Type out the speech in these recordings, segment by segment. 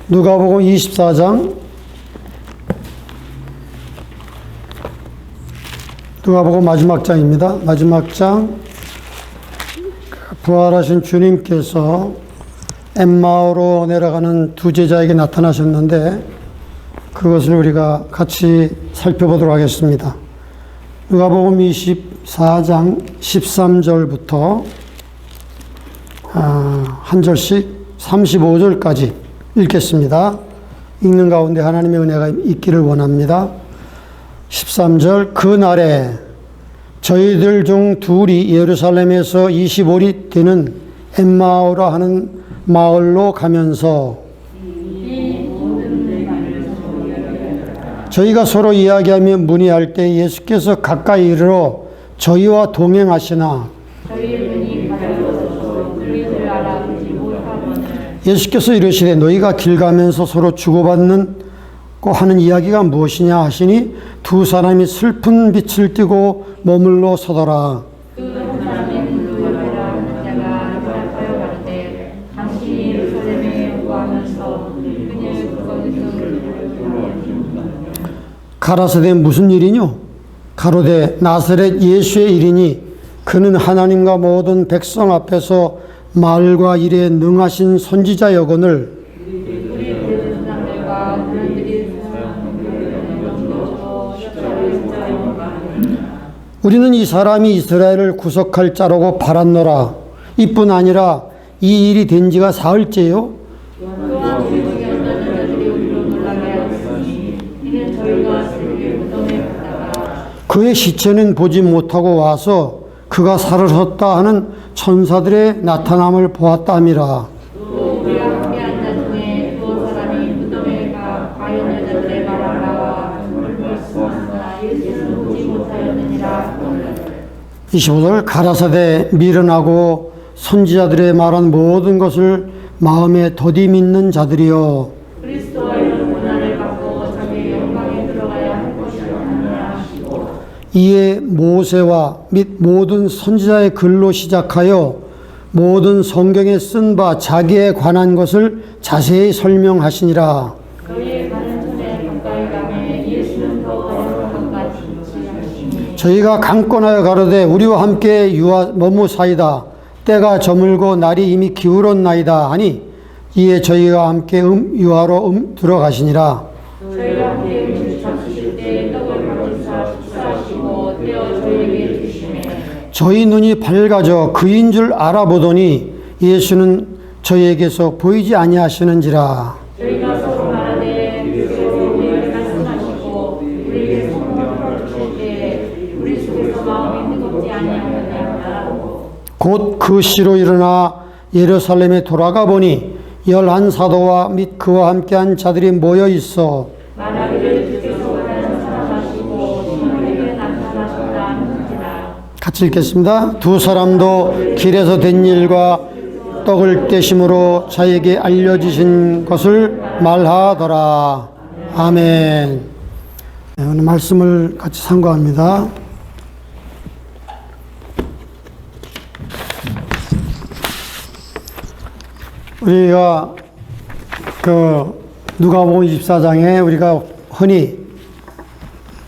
누가복음 24장, 누가복음 마지막 장입니다. 마지막 장, 부활하신 주님께서 엠마오로 내려가는 두 제자에게 나타나셨는데 그것을 우리가 같이 살펴보도록 하겠습니다. 누가복음 24장 13절부터 한 절씩 35절까지 읽겠습니다. 읽는 가운데 하나님의 은혜가 있기를 원합니다. 13절, 그날에 저희들 중 둘이 예루살렘에서 25리 되는 엠마오라 하는 마을로 가면서 저희가 서로 이야기하며 문의할 때 예수께서 가까이 이르러 저희와 동행하시나 예수께서 이르시되 너희가 길 가면서 서로 주고받는 하는 이야기가 무엇이냐 하시니 두 사람이 슬픈 빛을 띠고 머물러 서더라. 가라사대 무슨 일이뇨? 가로되 나사렛 예수의 일이니 그는 하나님과 모든 백성 앞에서 말과 일에 능하신 선지자여거늘 우리는 이 사람이 이스라엘을 구속할 자라고 바랐노라. 이뿐 아니라 이 일이 된 지가 사흘째요. 그의 시체는 보지 못하고 와서 그가 살아섰다 하는 천사들의 나타남을 보았다미라. (25절) 가라사대 미련하고 선지자들의 말한 모든 것을 마음에 더디 믿는 자들이여 이에 모세와 및 모든 선지자의 글로 시작하여 모든 성경에 쓴 바 자기에 관한 것을 자세히 설명하시니라. 저희가 강권하여 가로되 우리와 함께 머무사이다. 때가 저물고 날이 이미 기울었나이다 하니 이에 저희가 함께 유하로 들어가시니라. 저희 눈이 밝아져 그인 줄 알아보더니 예수는 저희에게서 보이지 아니하시는지라. 곧 그 시로 일어나 예루살렘에 돌아가 보니 11사도와 및 그와 함께한 자들이 모여 있어 같이 읽겠습니다. 두 사람도 길에서 된 일과 떡을 떼심으로 자에게 알려주신 것을 말하더라. 아멘. 네, 오늘 말씀을 같이 상고합니다. 우리가 누가복음 24장에 우리가 흔히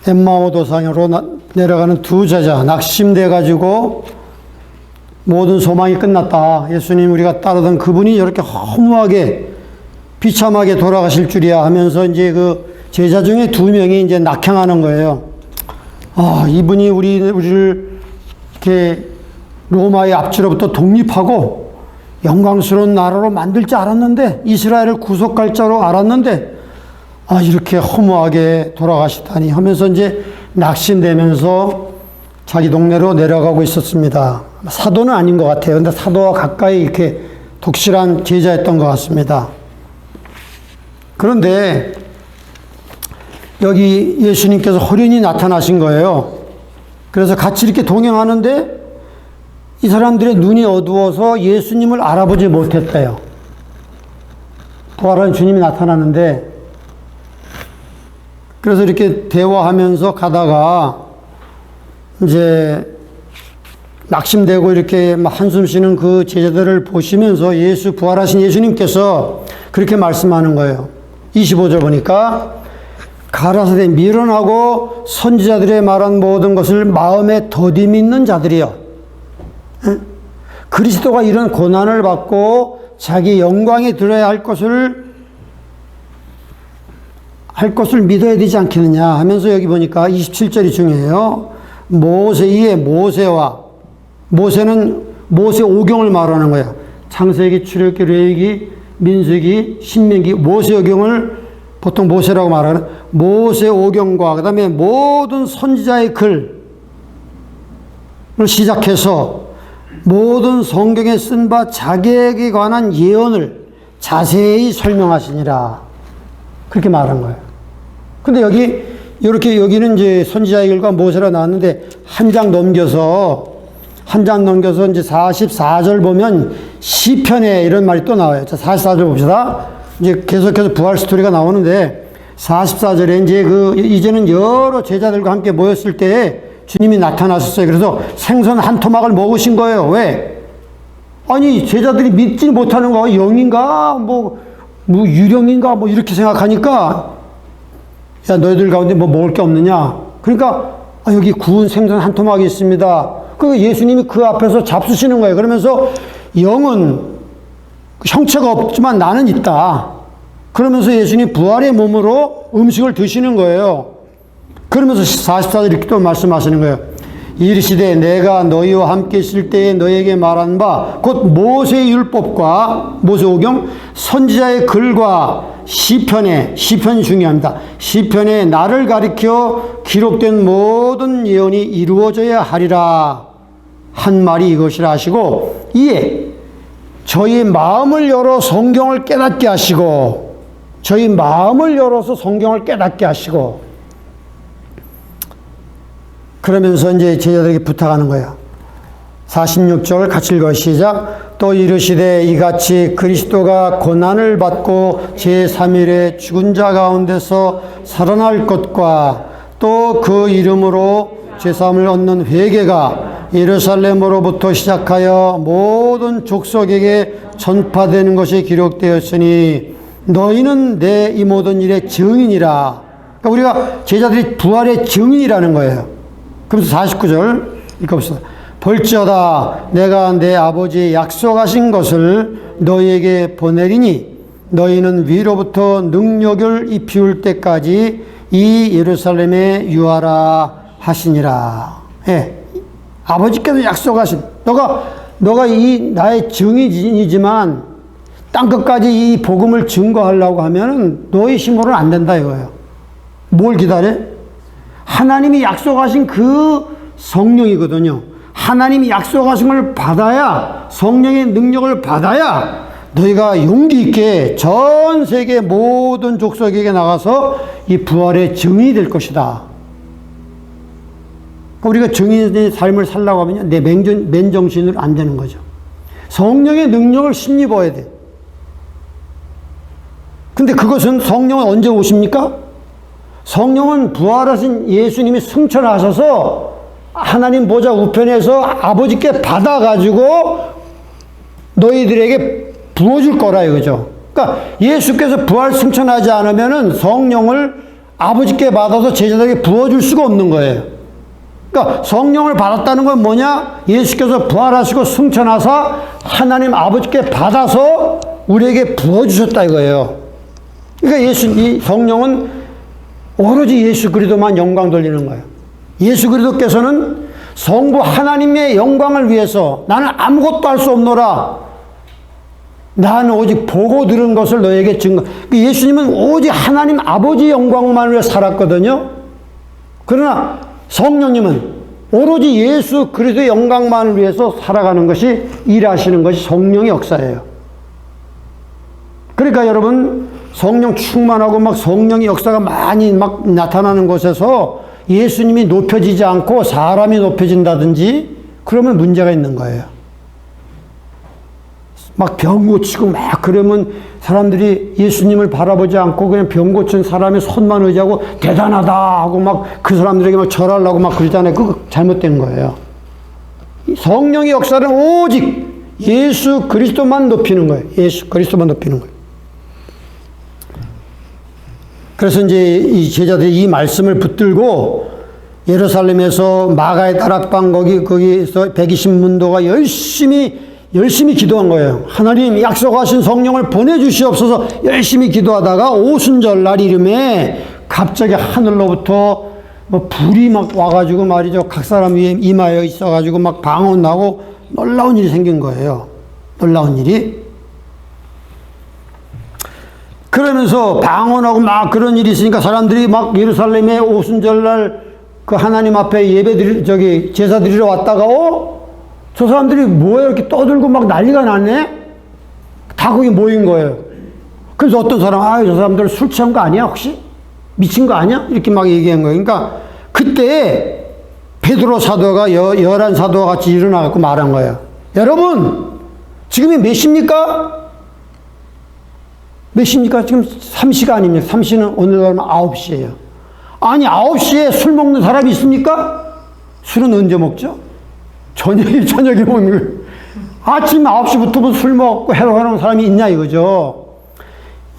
엠마오 도상으로 내려가는 두 제자 낙심돼 가지고 모든 소망이 끝났다. 예수님 우리가 따르던 그분이 이렇게 허무하게 비참하게 돌아가실 줄이야 하면서 이제 그 제자 중에 두 명이 이제 낙향하는 거예요. 이분이 우리를 이렇게 로마의 압제로부터 독립하고 영광스러운 나라로 만들 줄 알았는데 이스라엘을 구속할 자로 알았는데 이렇게 허무하게 돌아가시다니 하면서 이제 낙심되면서 자기 동네로 내려가고 있었습니다. 사도는 아닌 것 같아요. 근데 사도와 가까이 이렇게 독실한 제자였던 것 같습니다. 그런데 여기 예수님께서 호련히 나타나신 거예요. 그래서 같이 이렇게 동행하는데 이 사람들의 눈이 어두워서 예수님을 알아보지 못했대요. 부활한 주님이 나타나는데 그래서 이렇게 대화하면서 가다가 이제 낙심되고 이렇게 한숨 쉬는 그 제자들을 보시면서 부활하신 예수님께서 그렇게 말씀하는 거예요. 25절 보니까 가라사대 미련하고 선지자들의 말한 모든 것을 마음에 더디 믿는 자들이여. 그리스도가 이런 고난을 받고 자기 영광에 들어야 할 것을 믿어야 되지 않겠느냐 하면서 여기 보니까 27절이 중요해요. 모세는 모세 오경을 말하는 거야. 창세기, 출애굽기, 레위기, 민수기, 신명기, 모세 오경을 보통 모세라고 말하는 모세 오경과 그 다음에 모든 선지자의 글을 시작해서 모든 성경에 쓴 바 자기에게 관한 예언을 자세히 설명하시니라. 그렇게 말한 거예요. 근데 여기는 이제 선지자의 글과 모세라 나왔는데 한 장 넘겨서 이제 44절 보면 시편에 이런 말이 또 나와요. 자, 44절 봅시다. 이제 계속해서 부활 스토리가 나오는데 44절에 이제는 여러 제자들과 함께 모였을 때 주님이 나타나셨어요. 그래서 생선 한 토막을 먹으신 거예요. 왜? 아니, 제자들이 믿지 못하는 거, 영인가? 뭐 유령인가? 뭐 이렇게 생각하니까, 야, 너희들 가운데 뭐 먹을 게 없느냐? 그러니까, 여기 구운 생선 한 토막이 있습니다. 그 예수님이 그 앞에서 잡수시는 거예요. 그러면서 영은 형체가 없지만 나는 있다. 그러면서 예수님이 부활의 몸으로 음식을 드시는 거예요. 그러면서 44절 이렇게 또 말씀하시는 거예요. 이르시되 내가 너희와 함께 있을 때에 너희에게 말한 바 곧 모세의 율법과 모세오경 선지자의 글과 시편이 중요합니다. 시편에 나를 가리켜 기록된 모든 예언이 이루어져야 하리라 한 말이 이것이라 하시고, 이에 저희 마음을 열어 성경을 깨닫게 하시고, 저희 마음을 열어서 성경을 깨닫게 하시고, 그러면서 이제 제자들에게 부탁하는 거예요. 46절 같이 읽어 시작. 또 이르시되 이같이 그리스도가 고난을 받고 제3일에 죽은 자 가운데서 살아날 것과 또 그 이름으로 제3을 얻는 회개가 예루살렘으로부터 시작하여 모든 족속에게 전파되는 것이 기록되었으니 너희는 내 이 모든 일의 증인이라. 그러니까 우리가 제자들이 부활의 증인이라는 거예요. 그래서 49절 읽어봅시다. 볼지어다 내가 내 아버지의 약속하신 것을 너희에게 보내리니 너희는 위로부터 능력을 입히울 때까지 이 예루살렘에 유하라 하시니라. 예. 아버지께서 약속하신, 너가 이 나의 증인이지만 땅 끝까지 이 복음을 증거하려고 하면은 너희 힘으로는 안 된다 이거예요. 뭘 기다려? 하나님이 약속하신 그 성령이거든요. 하나님이 약속하신 걸 받아야, 성령의 능력을 받아야 너희가 용기 있게 전 세계 모든 족속에게 나가서 이 부활의 증인이 될 것이다. 우리가 증인의 삶을 살려고 하면 내 맨정신으로 안 되는 거죠. 성령의 능력을 힘입어야 돼. 근데 그것은 성령은 언제 오십니까? 성령은 부활하신 예수님이 승천하셔서 하나님 보좌 우편에서 아버지께 받아가지고 너희들에게 부어줄 거라 이거죠. 그러니까 예수께서 부활 승천하지 않으면은 성령을 아버지께 받아서 제자들에게 부어줄 수가 없는 거예요. 그러니까 성령을 받았다는 건 뭐냐? 예수께서 부활하시고 승천하사 하나님 아버지께 받아서 우리에게 부어주셨다 이거예요. 그러니까 이 성령은 오로지 예수 그리스도만 영광 돌리는 거예요. 예수 그리스도께서는 성부 하나님의 영광을 위해서 나는 아무것도 할 수 없노라. 나는 오직 보고 들은 것을 너에게 증거. 예수님은 오직 하나님 아버지 영광만 위해 살았거든요. 그러나 성령님은 오로지 예수 그리스도의 영광만을 위해서 살아가는 것이, 일하시는 것이 성령의 역사예요. 그러니까 여러분, 성령 충만하고 막 성령의 역사가 많이 막 나타나는 곳에서 예수님이 높여지지 않고 사람이 높여진다든지 그러면 문제가 있는 거예요. 막 병 고치고 막 그러면 사람들이 예수님을 바라보지 않고 그냥 병 고친 사람의 손만 의지하고 대단하다 하고 막 그 사람들에게 막 절하려고 막 그러잖아요. 그거 잘못된 거예요. 성령의 역사는 오직 예수 그리스도만 높이는 거예요. 예수 그리스도만 높이는 거예요. 그래서 이제 이 제자들이 이 말씀을 붙들고 예루살렘에서 마가의 다락방 거기서 120문도가 열심히 기도한 거예요. 하나님 약속하신 성령을 보내주시옵소서 열심히 기도하다가 오순절날 이름에 갑자기 하늘로부터 뭐 불이 막 와가지고 말이죠. 각 사람 위에 임하여 있어가지고 막 방언 나고 놀라운 일이 생긴 거예요. 놀라운 일이. 그러면서 방언하고 막 그런 일이 있으니까 사람들이 막 예루살렘에 오순절날 그 하나님 앞에 제사 드리러 왔다가 저 사람들이 뭐야 이렇게 떠들고 막 난리가 났네? 다 거기 모인 거예요. 그래서 어떤 사람, 저 사람들 술 취한 거 아니야 혹시? 미친 거 아니야? 이렇게 막 얘기한 거예요. 그러니까 그때 베드로 사도가 열한 사도와 같이 일어나갖고 말한 거예요. 여러분, 지금이 몇 시입니까? 몇 시입니까? 지금 3시가 아닙니까? 3시는 오늘 9시예요. 아니 9시에 술 먹는 사람이 있습니까? 술은 언제 먹죠? 저녁에 먹는 거예요. 아침 9시부터 술 먹고 해로하는 사람이 있냐 이거죠.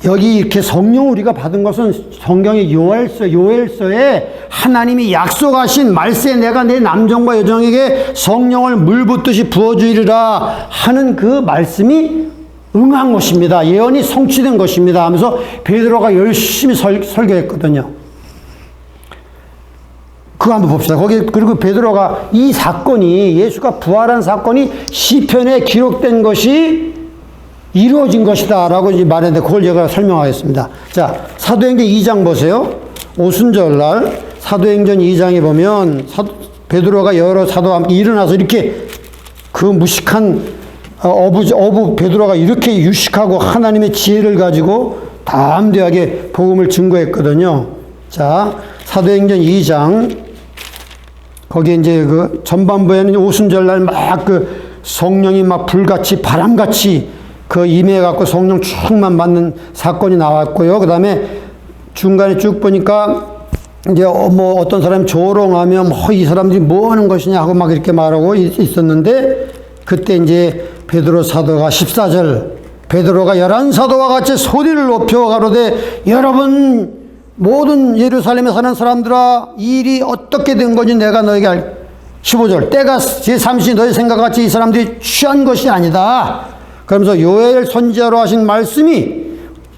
여기 이렇게 성령 우리가 받은 것은 성경의 요엘서에 하나님이 약속하신 말세 내가 내 남정과 여정에게 성령을 물 붓듯이 부어주리라 하는 그 말씀이 응한 것입니다. 예언이 성취된 것입니다 하면서 베드로가 열심히 설교했거든요. 그거 한번 봅시다. 그리고 베드로가 이 사건이, 예수가 부활한 사건이 시편에 기록된 것이 이루어진 것이다 라고 이제 말했는데 그걸 제가 설명하겠습니다. 자, 사도행전 2장 보세요. 오순절날 사도행전 2장에 보면 베드로가 여러 사도와 함께 일어나서 이렇게 그 무식한 베드로가 이렇게 유식하고 하나님의 지혜를 가지고 담대하게 복음을 증거했거든요. 자, 사도행전 2장 거기에 이제 그 전반부에는 오순절날 막 그 성령이 막 불같이 바람같이 그 임해갖고 성령 충만 받는 사건이 나왔고요. 그 다음에 중간에 쭉 보니까 이제 뭐 어떤 사람이 조롱하면 뭐 이 사람들이 뭐 하는 것이냐 하고 막 이렇게 말하고 있었는데 그때 이제 베드로 사도가 14절 베드로가 11사도와 같이 소리를 높여 가로되 여러분 모든 예루살렘에 사는 사람들아 이 일이 어떻게 된 건지 내가 너에게 15절 때가 제3시 너희 생각같이 이 사람들이 취한 것이 아니다. 그러면서 요엘 선지자로 하신 말씀이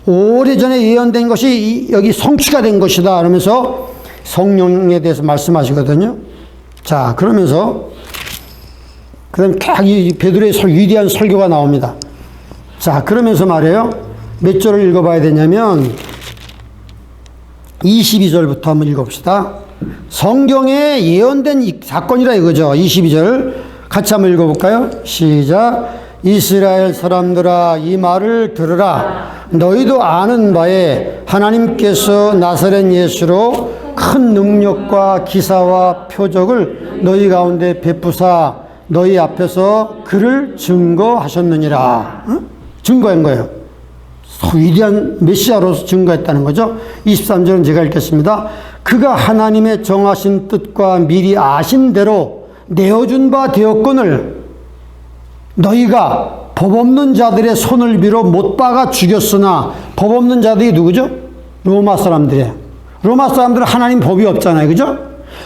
오래전에 예언된 것이 여기 성취가 된 것이다. 그러면서 성령에 대해서 말씀하시거든요. 자, 그러면서 그 다음에 이 베드로의 위대한 설교가 나옵니다. 자, 그러면서 말이에요. 몇 절을 읽어봐야 되냐면 22절부터 한번 읽어봅시다. 성경에 예언된 사건이라 이거죠. 22절 같이 한번 읽어볼까요? 시작. 이스라엘 사람들아 이 말을 들으라. 너희도 아는 바에 하나님께서 나사렛 예수로 큰 능력과 기사와 표적을 너희 가운데 베푸사 너희 앞에서 그를 증거하셨느니라. 증거한 거예요. 위대한 메시아로서 증거했다는 거죠. 23절은 제가 읽겠습니다. 그가 하나님의 정하신 뜻과 미리 아신 대로 내어준 바 되었거늘 너희가 법 없는 자들의 손을 빌어 못 박아 죽였으나 법 없는 자들이 누구죠? 로마 사람들이에요. 로마 사람들은 하나님 법이 없잖아요. 그죠?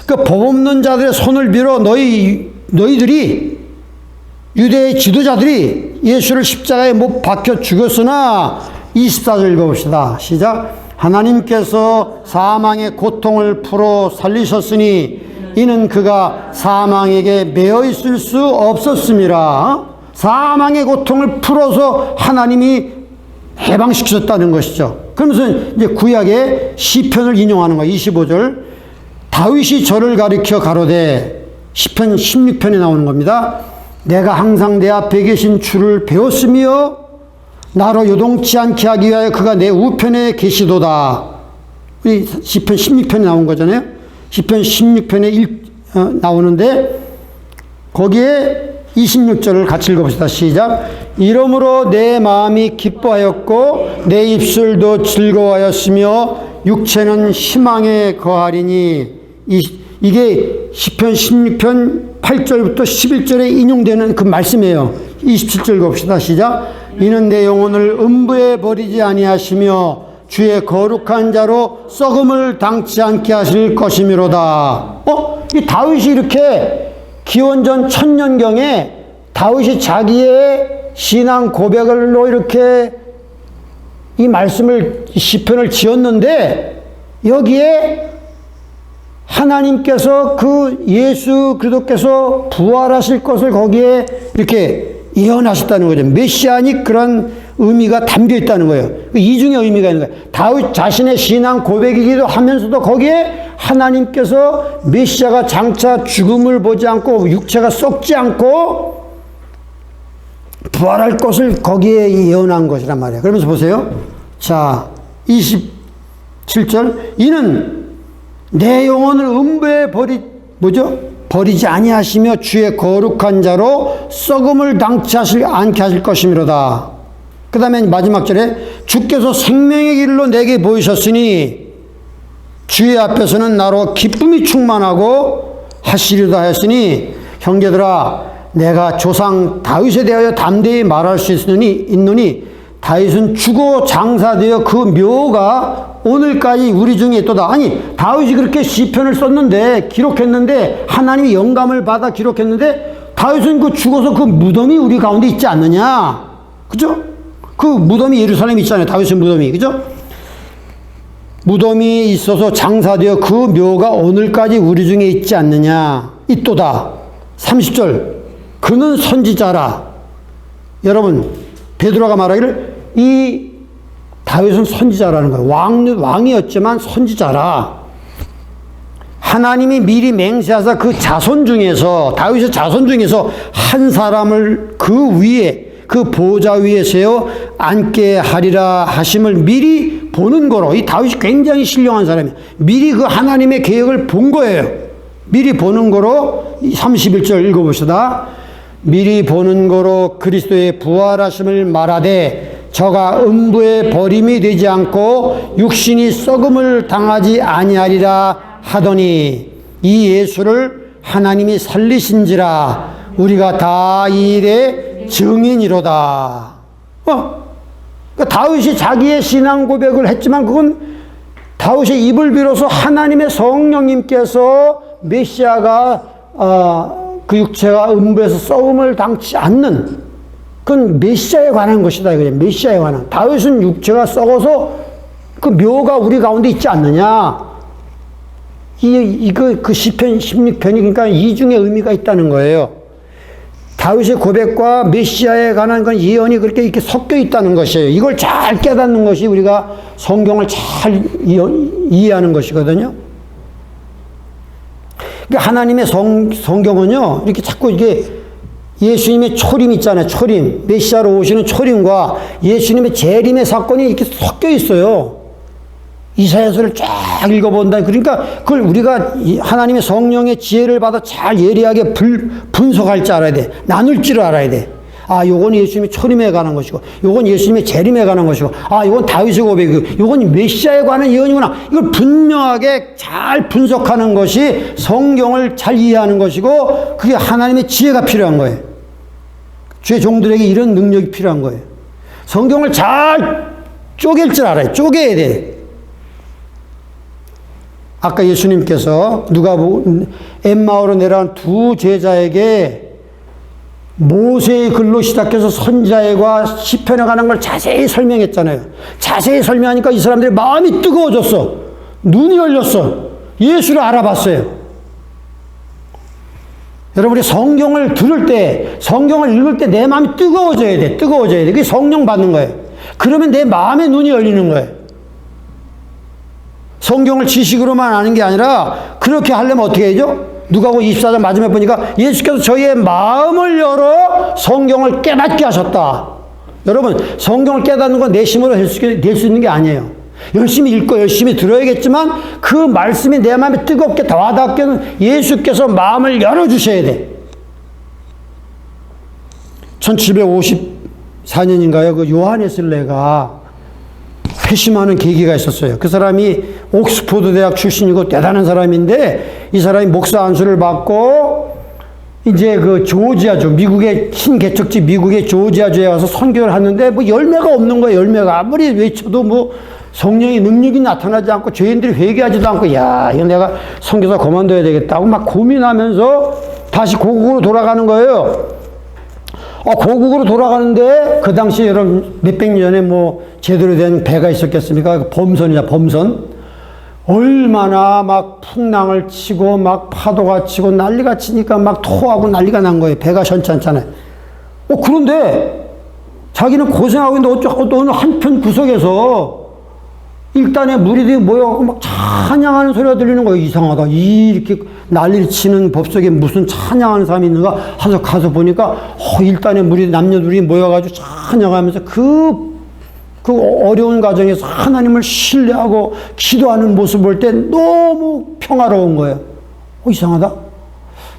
그 법 없는 자들의 손을 빌어 너희들이 유대의 지도자들이 예수를 십자가에 못 박혀 죽였으나 24절 읽어봅시다. 시작. 하나님께서 사망의 고통을 풀어 살리셨으니 이는 그가 사망에게 매여 있을 수 없었음이라. 사망의 고통을 풀어서 하나님이 해방시키셨다는 것이죠. 그러면서 이제 구약의 시편을 인용하는 거예요. 25절. 다윗이 저를 가리켜 가로되 시편 16편에 나오는 겁니다. 내가 항상 내 앞에 계신 주를 배웠으며 나로 요동치 않게 하기 위하여 그가 내 우편에 계시도다. 우리 시편 16편에 나온 거잖아요. 시편 16편에 나오는데 거기에 26절을 같이 읽어봅시다. 시작. 이러므로 내 마음이 기뻐하였고 내 입술도 즐거워하였으며 육체는 희망에 거하리니 이게 시편 16편 8절부터 11절에 인용되는 그 말씀이에요. 27절 읽어봅시다. 시작. 이는 내 영혼을 음부에 버리지 아니하시며 주의 거룩한 자로 썩음을 당치 않게 하실 것이미로다. 이 다윗이 이렇게 기원전 1000년경에 다윗이 자기의 신앙 고백으로 이렇게 이 말씀을, 시편을 지었는데, 여기에 하나님께서 그 예수 그리스도께서 부활하실 것을 거기에 이렇게 예언하셨다는 거죠. 메시아닉 그런 의미가 담겨 있다는 거예요. 이중의 의미가 있는 거예요. 다윗 자신의 신앙 고백이기도 하면서도 거기에 하나님께서 메시아가 장차 죽음을 보지 않고 육체가 썩지 않고 부활할 것을 거기에 예언한 것이란 말이에요. 그러면서 보세요. 자, 27절. 이는 내 영혼을 음부에 버리지 아니하시며 주의 거룩한 자로 썩음을 당치 않게 하실 것이미로다. 그 다음에 마지막 절에 주께서 생명의 길로 내게 보이셨으니 주의 앞에서는 나로 기쁨이 충만하고 하시리다 하였으니, 형제들아, 내가 조상 다윗에 대하여 담대히 말할 수 있노니 다윗은 죽어 장사되어 그 묘가 오늘까지 우리 중에 있도다. 아니, 다윗이 그렇게 시편을 썼는데, 기록했는데, 하나님이 영감을 받아 기록했는데, 다윗은 그 죽어서 그 무덤이 우리 가운데 있지 않느냐? 그죠? 그 무덤이 예루살렘에 있잖아요. 다윗의 무덤이. 그죠? 무덤이 있어서 장사되어 그 묘가 오늘까지 우리 중에 있지 않느냐? 있도다. 30절. 그는 선지자라. 여러분, 베드로가 말하기를 이 다윗은 선지자라는 거예요. 왕이었지만 선지자라. 하나님이 미리 맹세하사 그 자손 중에서, 다윗의 자손 중에서 한 사람을 그 위에, 그 보좌 위에 세워 앉게 하리라 하심을 미리 보는 거로. 이 다윗이 굉장히 신령한 사람이에요. 미리 그 하나님의 계획을 본 거예요. 미리 보는 거로. 31절 읽어봅시다. 미리 보는 거로 그리스도의 부활하심을 말하되 저가 음부에 버림이 되지 않고 육신이 썩음을 당하지 아니하리라 하더니, 이 예수를 하나님이 살리신지라 우리가 다 이 일의 증인이로다. 그러니까 다윗이 자기의 신앙 고백을 했지만 그건 다윗의 입을 빌어서 하나님의 성령님께서 메시아가 그 육체가 음부에서 썩음을 당치 않는, 그건 메시아에 관한 것이다. 메시아에 관한. 다윗은 육체가 썩어서 그 묘가 우리 가운데 있지 않느냐. 그 시편 16편이 그러니까 이중의 의미가 있다는 거예요. 다윗의 고백과 메시아에 관한 건 예언이 그렇게 이렇게 섞여 있다는 것이에요. 이걸 잘 깨닫는 것이 우리가 성경을 잘 이해하는 것이거든요. 그러니까 하나님의 성경은요, 이렇게 자꾸 이게 예수님의 초림 있잖아요. 초림. 메시아로 오시는 초림과 예수님의 재림의 사건이 이렇게 섞여 있어요. 이사야서를 쫙 읽어본다. 그러니까 그걸 우리가 하나님의 성령의 지혜를 받아 잘 예리하게 분석할 줄 알아야 돼. 나눌 줄 알아야 돼. 아, 요건 예수님의 초림에 관한 것이고, 요건 예수님의 재림에 관한 것이고, 아, 요건 다윗의 고백이고, 요건 메시아에 관한 예언이구나. 이걸 분명하게 잘 분석하는 것이 성경을 잘 이해하는 것이고, 그게 하나님의 지혜가 필요한 거예요. 주의 종들에게 이런 능력이 필요한 거예요. 성경을 잘 쪼갤 줄 알아요. 쪼개야 돼. 아까 예수님께서 엠마오로 내려간 두 제자에게 모세의 글로 시작해서 선지자에과 시편에 관한 걸 자세히 설명했잖아요. 자세히 설명하니까 이 사람들의 마음이 뜨거워졌어. 눈이 열렸어. 예수를 알아봤어요. 여러분이 성경을 들을 때, 성경을 읽을 때 내 마음이 뜨거워져야 돼. 뜨거워져야 돼. 그게 성령 받는 거예요. 그러면 내 마음의 눈이 열리는 거예요. 성경을 지식으로만 아는 게 아니라 그렇게 하려면 어떻게 해야죠? 누가복음 24장 마지막에 보니까 예수께서 저희의 마음을 열어 성경을 깨닫게 하셨다. 여러분, 성경을 깨닫는 건 내 힘으로 될 수 있는 게 아니에요. 열심히 읽고 열심히 들어야겠지만 그 말씀이 내 마음에 뜨겁게 와닿게는 예수께서 마음을 열어주셔야 돼. 1754년인가요? 그 요하네슬레가 회심하는 계기가 있었어요. 그 사람이 옥스포드 대학 출신이고 대단한 사람인데, 이 사람이 목사 안수를 받고 이제 그 조지아주, 미국의 친개척지 미국의 조지아주에 와서 선교를 하는데 뭐 열매가 없는 거예요. 열매가 아무리 외쳐도 뭐 성령의 능력이 나타나지 않고 죄인들이 회개하지도 않고, 야, 이거 내가 선교사 그만둬야 되겠다고 막 고민하면서 다시 고국으로 돌아가는 거예요. 고국으로 돌아가는데 그 당시 여러분 몇백 년 전에 뭐 제대로 된 배가 있었겠습니까? 범선이냐, 범선. 얼마나 막 풍랑을 치고 막 파도가 치고 난리가 치니까 막 토하고 난리가 난 거예요. 배가 현찮잖아요. 그런데 자기는 고생하고 있는데 어느 한편 구석에서 일단의 무리들이 모여갖고 막 찬양하는 소리가 들리는 거예요. 이상하다. 이렇게 난리를 치는 법석에 무슨 찬양하는 사람이 있는가 하서 가서 보니까 일단의 무리 남녀들이 모여가지고 찬양하면서 그 어려운 과정에서 하나님을 신뢰하고 기도하는 모습 볼 때 너무 평화로운 거예요. 이상하다.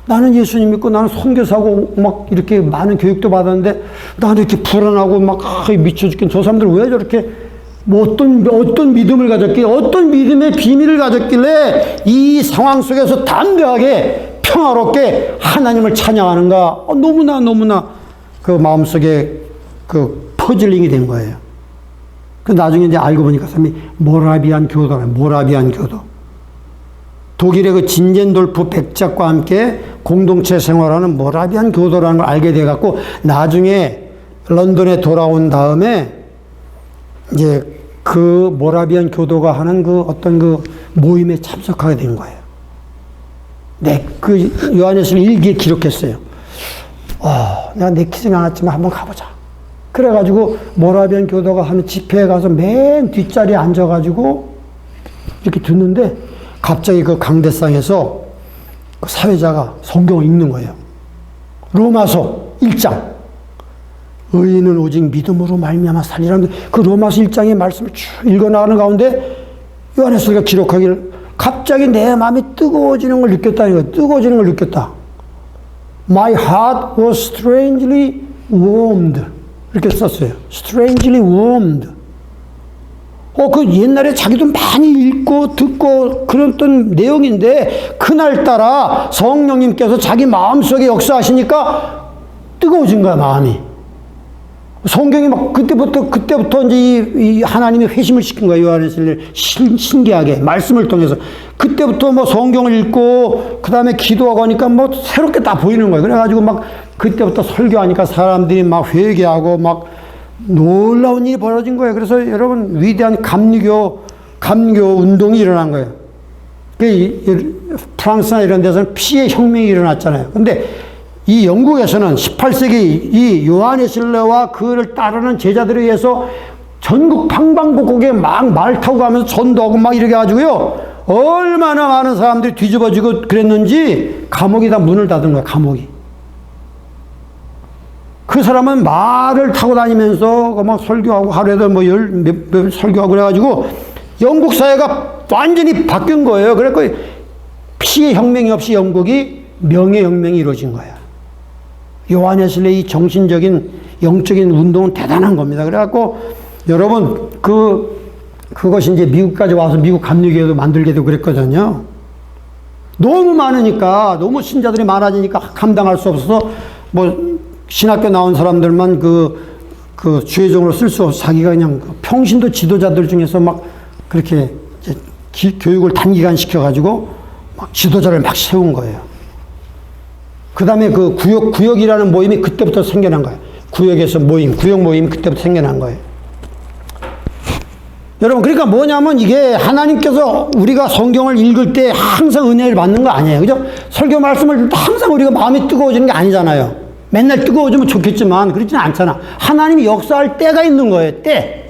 나는 예수님 믿고 나는 선교사고 막 이렇게 많은 교육도 받았는데 나는 이렇게 불안하고 막 미쳐 죽겠는 저 사람들 왜 저렇게 뭐 어떤 믿음을 가졌길래, 어떤 믿음의 비밀을 가졌길래 이 상황 속에서 담대하게 평화롭게 하나님을 찬양하는가. 너무나 그 마음속에 그 퍼즐링이 된 거예요. 그 나중에 이제 알고 보니까 사람이 모라비안 교도라, 모라비안 교도. 독일의 그 진젠돌프 백작과 함께 공동체 생활하는 모라비안 교도라는 걸 알게 돼갖고 나중에 런던에 돌아온 다음에 이제 그 모라비안 교도가 하는 그 어떤 그 모임에 참석하게 된 거예요. 그 요한에서 일기에 기록했어요. 내가 내키지는 않았지만 한번 가보자. 그래가지고 모라비안 교도가 하는 집회에 가서 맨 뒷자리에 앉아가지고 이렇게 듣는데 갑자기 그 강대상에서 그 사회자가 성경을 읽는 거예요. 로마서 1장. 의인은 오직 믿음으로 말미암아 살리라는 그 로마서 1장의 말씀을 쭉 읽어나가는 가운데 요한에서가 기록하기를 갑자기 내 마음이 뜨거워지는 걸 느꼈다는 거예요. 뜨거워지는 걸 느꼈다. My heart was strangely warmed. 이렇게 썼어요. strangely warmed. 그 옛날에 자기도 많이 읽고 듣고 그랬던 내용인데 그날따라 성령님께서 자기 마음속에 역사하시니까 뜨거워진 거야, 마음이. 성경이 막 그때부터 이제 이 하나님이 회심을 시킨 거예요. 요한에서를 신기하게 말씀을 통해서. 그때부터 뭐 성경을 읽고 그 다음에 기도하고 하니까 뭐 새롭게 다 보이는 거예요. 그래가지고 막 그때부터 설교하니까 사람들이 막 회개하고 막 놀라운 일이 벌어진 거예요. 그래서 여러분 위대한 감리교 운동이 일어난 거예요. 프랑스나 이런 데서는 피의 혁명이 일어났잖아요. 근데 이 영국에서는 18세기 이 요한웨슬레와 그를 따르는 제자들에 의해서 전국 방방곡곡에 막 말 타고 가면서 전도하고 막 이렇게 가지고요. 얼마나 많은 사람들이 뒤집어지고 그랬는지 감옥이 다 문을 닫은 거야, 감옥이. 그 사람은 말을 타고 다니면서 막 설교하고 하루에도 뭐 몇 설교하고 그래가지고 영국 사회가 완전히 바뀐 거예요. 그래서 피의 혁명이 없이 영국이 명예혁명이 이루어진 거야. 요한웨슬레의 정신적인 영적인 운동은 대단한 겁니다. 그래갖고 여러분 그것이 이제 미국까지 와서 미국 감리교회도 만들게 되고 그랬거든요. 너무 많으니까 너무 신자들이 많아지니까 감당할 수 없어서 뭐 신학교 나온 사람들만 그 주회종으로 쓸 수 없어 자기가 그냥 평신도 지도자들 중에서 막 그렇게 이제 교육을 단기간 시켜가지고 막 지도자를 막 세운 거예요. 그 다음에 그 구역이라는 모임이 그때부터 생겨난 거예요. 구역 모임이 그때부터 생겨난 거예요. 여러분, 그러니까 뭐냐면 이게 하나님께서 우리가 성경을 읽을 때 항상 은혜를 받는 거 아니에요. 그죠? 설교 말씀을 듣을 때 항상 우리가 마음이 뜨거워지는 게 아니잖아요. 맨날 뜨거워지면 좋겠지만 그렇지는 않잖아. 하나님이 역사할 때가 있는 거예요. 때.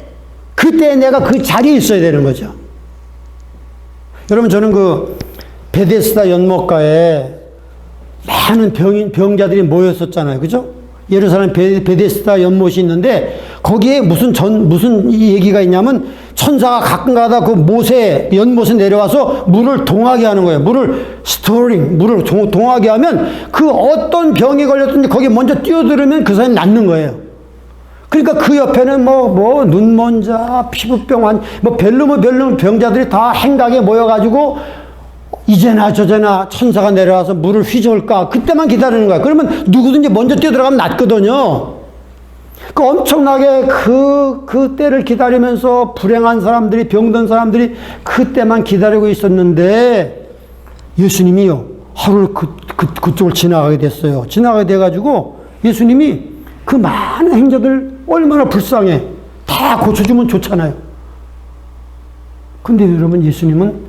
그때 내가 그 자리에 있어야 되는 거죠. 여러분, 저는 그 베데스다 연못가에 많은 병자들이 모였었잖아요. 그죠? 예루살렘 베데스다 연못이 있는데 거기에 무슨 얘기가 있냐면 천사가 가끔가다 그 연못에 내려와서 물을 동하게 하는 거예요. 물을 동하게 하면 그 어떤 병이 걸렸든지 거기에 먼저 뛰어들으면 그 사람이 낫는 거예요. 그러니까 그 옆에는 뭐 눈먼자, 피부병, 뭐 별로 병자들이 다 행각에 모여가지고 이제나 저제나 천사가 내려와서 물을 휘저을까? 그때만 기다리는 거야. 그러면 누구든지 먼저 뛰어들어가면 낫거든요. 그 엄청나게 그 때를 기다리면서 불행한 사람들이, 병든 사람들이 그 때만 기다리고 있었는데 예수님이요, 하루를 그쪽을 지나가게 됐어요. 지나가게 돼가지고 예수님이 그 많은 행자들 얼마나 불쌍해. 다 고쳐주면 좋잖아요. 근데 여러분, 예수님은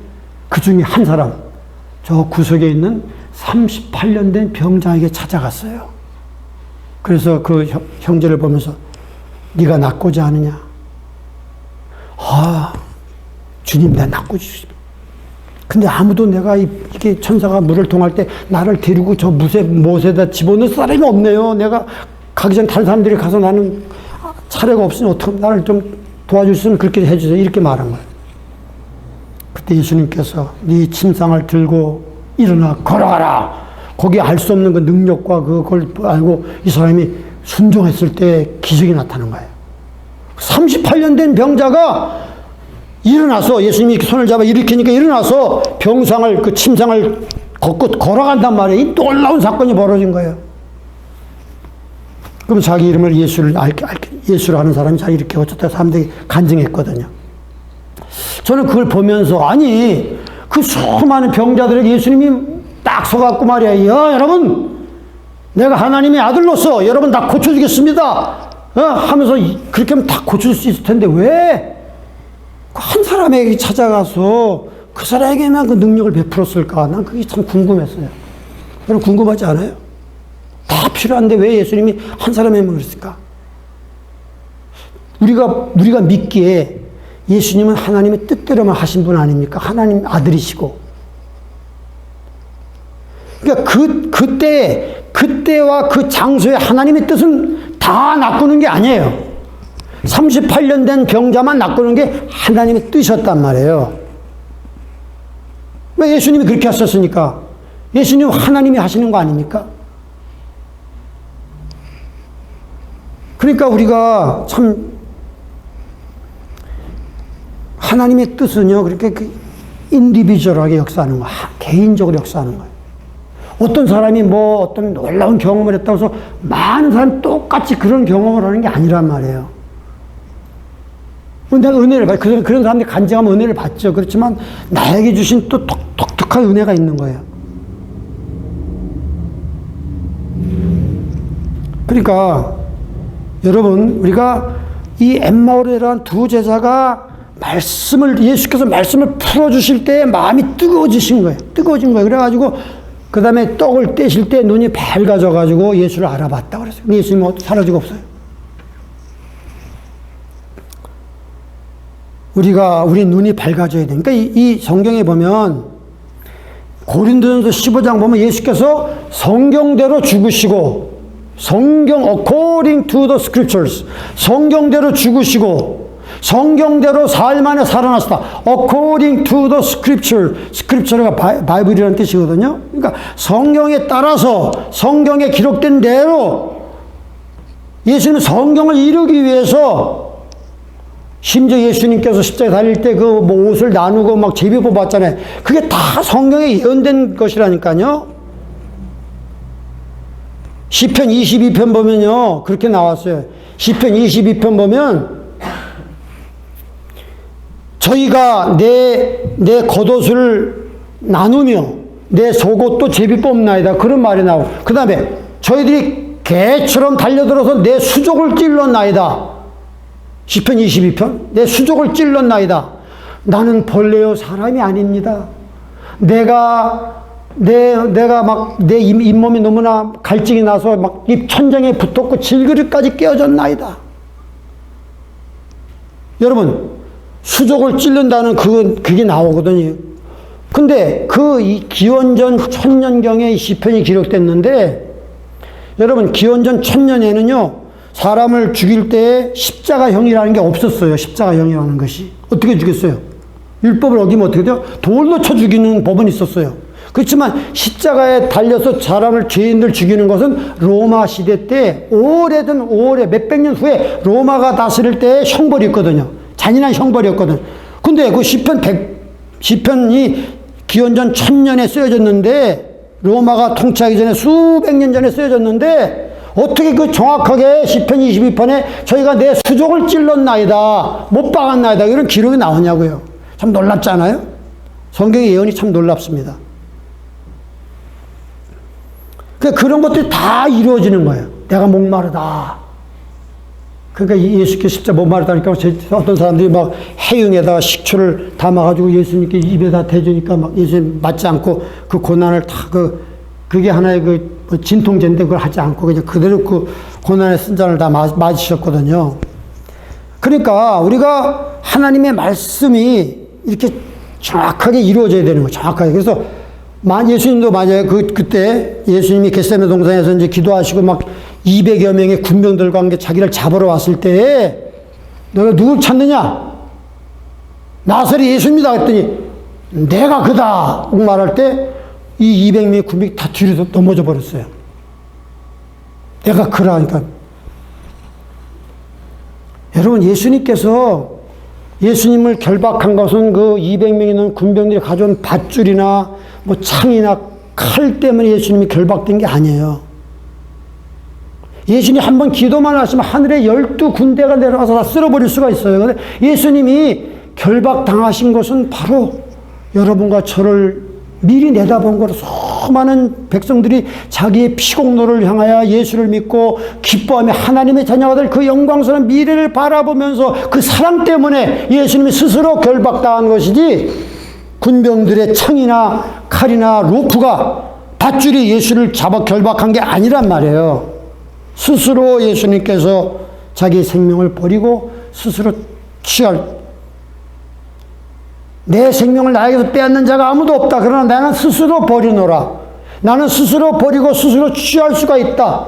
그 중에 한 사람, 저 구석에 있는 38년 된 병자에게 찾아갔어요. 그래서 그 형제를 보면서 네가 낫고자 하느냐? 아, 주님, 내가 낫고자. 근데 아무도 내가 이게 천사가 물을 통할 때 나를 데리고 저 못에다 집어넣을 사람이 없네요. 내가 가기 전 다른 사람들이 가서 나는 차례가 없으니 어떻게 나를 좀 도와줄 수 있으면 그렇게 해주세요. 이렇게 말한 거예요. 그때 예수님께서 네 침상을 들고 일어나 걸어가라. 거기에 알 수 없는 그 능력과 그걸 알고 이 사람이 순종했을 때 기적이 나타난 거예요. 38년 된 병자가 일어나서, 예수님이 손을 잡아 일으키니까 일어나서 병상을, 그 침상을 걷고 걸어간단 말이에요. 이 놀라운 사건이 벌어진 거예요. 그럼 자기 이름을 예수로 하는 사람이 자기 이렇게 어쩌다 사람들이 간증했거든요. 저는 그걸 보면서, 아니, 그 수많은 병자들에게 예수님이 딱 서갖고 말이야, 여러분, 내가 하나님의 아들로서 여러분 다 고쳐주겠습니다. 하면서 그렇게 하면 다 고칠 수 있을 텐데 왜 한 사람에게 찾아가서 그 사람에게만 그 능력을 베풀었을까? 난 그게 참 궁금했어요. 여러분 궁금하지 않아요? 다 필요한데 왜 예수님이 한 사람에게만 그랬을까? 우리가 믿기에 예수님은 하나님의 뜻대로만 하신 분 아닙니까? 하나님 아들이시고. 그러니까 그때와 그 장소에 하나님의 뜻은 다 낚고는 게 아니에요. 38년 된 병자만 낚고는 게 하나님의 뜻이었단 말이에요. 왜 예수님이 그렇게 하셨으니까? 예수님 하나님이 하시는 거 아닙니까? 그러니까 우리가 참 하나님의 뜻은요, 그렇게 인디비주얼하게 역사하는 거예요. 개인적으로 역사하는 거예요. 어떤 사람이 어떤 놀라운 경험을 했다고 해서 많은 사람이 똑같이 그런 경험을 하는 게 아니란 말이에요. 내가 은혜를 받, 그런 사람들이 간증하면 은혜를 받죠. 그렇지만 나에게 주신 또 독특한 은혜가 있는 거예요. 그러니까 여러분, 우리가 이 엠마오라는 두 제자가 예수께서 말씀을 풀어주실 때 마음이 뜨거워진 거예요. 그래가지고 그 다음에 떡을 떼실 때 눈이 밝아져가지고 예수를 알아봤다 그랬어요. 예수님은 사라지고 없어요. 우리 눈이 밝아져야 되니까 이 성경에 보면 고린도전서 15장 보면 예수께서 성경대로 죽으시고, according to the scriptures, 성경대로 죽으시고 성경대로 사흘 만에 살아났다. according to the scripture, scripture가 바이블이라는 뜻이거든요. 그러니까 성경에 따라서, 성경에 기록된 대로 예수님은 성경을 이루기 위해서, 심지어 예수님께서 십자가에 달릴 때 옷을 나누고 막 제비 뽑았잖아요. 그게 다 성경에 예언된 것이라니까요. 시편 22편 보면요, 그렇게 나왔어요. 시편 22편 보면 저희가 내 겉옷을 나누며 내 속옷도 제비 뽑나이다, 그런 말이 나오고, 그 다음에 저희들이 개처럼 달려들어서 내 수족을 찔렀나이다. 시편 22편, 내 수족을 찔렀나이다. 나는 벌레요 사람이 아닙니다. 내가 막 내 잇몸이 너무나 갈증이 나서 막 입 천장에 붙었고 질그릇까지 깨어졌나이다. 여러분, 수족을 찔른다는 그게 나오거든요. 근데 이 기원전 1000년경에 이 시편이 기록됐는데, 여러분, 기원전 1000년에는요 사람을 죽일 때 십자가형이라는 게 없었어요. 십자가형이라는 것이. 어떻게 죽였어요? 율법을 어기면 어떻게 돼요? 돌로 쳐 죽이는 법은 있었어요. 그렇지만 십자가에 달려서 사람을, 죄인들 죽이는 것은 로마 시대 때 몇백 년 후에 로마가 다스릴 때 형벌이 있거든요. 잔인한 형벌이었거든. 근데 그 시편이 기원전 1000년에 쓰여졌는데, 로마가 통치하기 전에 수백 년 전에 쓰여졌는데 어떻게 그 정확하게 시편 22편에 저희가 내 수족을 찔렀나이다, 못 박았나이다, 이런 기록이 나오냐고요. 참 놀랍지 않아요? 성경의 예언이 참 놀랍습니다. 그런 것들이 다 이루어지는 거예요. 내가 목마르다. 그러니까 예수께서 십자가 목마르다니까 어떤 사람들이 막 해흉에다가 식초를 담아가지고 예수님께 입에다 대주니까 막 예수님 맞지 않고 그 고난을 다 그게 하나의 그 진통제인데 그걸 하지 않고 그냥 그대로 그 고난의 쓴잔을 다 맞으셨거든요. 그러니까 우리가 하나님의 말씀이 이렇게 정확하게 이루어져야 되는 거예요. 정확하게. 그래서 예수님도 맞아요. 그때 예수님이 겟세마네 동산에서 이제 기도하시고 막 200여 명의 군병들과 함께 자기를 잡으러 왔을 때에 너가 누굴 찾느냐? 나사렛 예수입니다. 했더니 내가 그다. 말할 때 이 200명의 군병이 다 뒤로 넘어져 버렸어요. 내가 그라니까. 여러분, 예수님을 결박한 것은 그 200명이 넘는 군병들이 가져온 밧줄이나 뭐 창이나 칼 때문에 예수님이 결박된 게 아니에요. 예수님이 한번 기도만 하시면 하늘에 12군대가 내려와서 다 쓸어버릴 수가 있어요. 그런데 예수님이 결박당하신 것은 바로 여러분과 저를 미리 내다본 거로 수많은 백성들이 자기의 피공로를 향하여 예수를 믿고 기뻐하며 하나님의 자녀가 될 그 영광스러운 미래를 바라보면서 그 사랑 때문에 예수님이 스스로 결박당한 것이지 군병들의 창이나 칼이나 로프가 밧줄이 예수를 잡아 결박한 게 아니란 말이에요. 스스로 예수님께서 자기 생명을 버리고 스스로 내 생명을 나에게서 빼앗는 자가 아무도 없다. 그러나 나는 스스로 버리노라. 나는 스스로 버리고 스스로 취할 수가 있다.